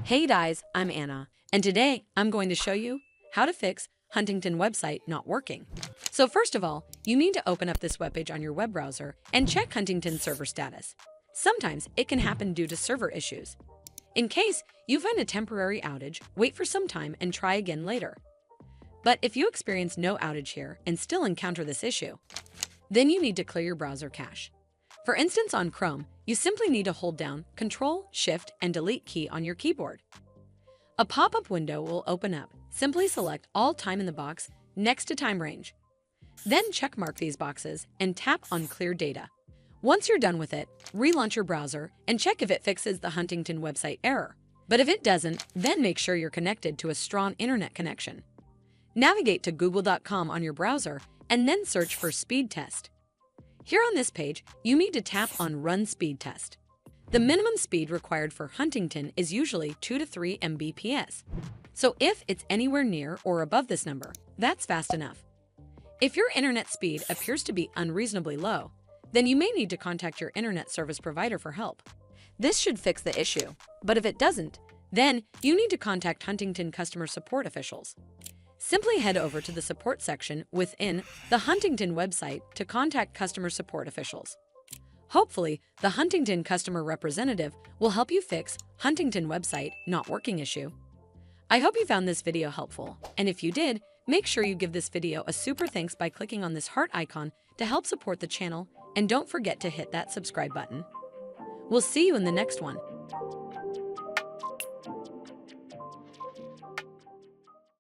Hey guys, I'm Anna, and today I'm going to show you how to fix Huntington website not working. So first of all, you need to open up this webpage on your web browser and check Huntington server status. Sometimes it can happen due to server issues. In case you find a temporary outage, wait for some time and try again later. But if you experience no outage here and still encounter this issue, then you need to clear your browser cache. For instance, on Chrome, you simply need to hold down Ctrl, Shift, and Delete key on your keyboard. A pop-up window will open up. Simply select all time in the box next to time range. Then checkmark these boxes and tap on Clear Data. Once you're done with it, relaunch your browser and check if it fixes the Huntington website error. But if it doesn't, then make sure you're connected to a strong internet connection. Navigate to google.com on your browser and then search for speed test. Here on this page, you need to tap on Run Speed Test. The minimum speed required for Huntington is usually 2 to 3 Mbps. So if it's anywhere near or above this number, that's fast enough. If your internet speed appears to be unreasonably low, then you may need to contact your internet service provider for help. This should fix the issue, but if it doesn't, then you need to contact Huntington customer support officials. Simply head over to the support section within the Huntington website to contact customer support officials. Hopefully, the Huntington customer representative will help you fix Huntington website not working issue. I hope you found this video helpful, and if you did, make sure you give this video a super thanks by clicking on this heart icon to help support the channel, and don't forget to hit that subscribe button. We'll see you in the next one.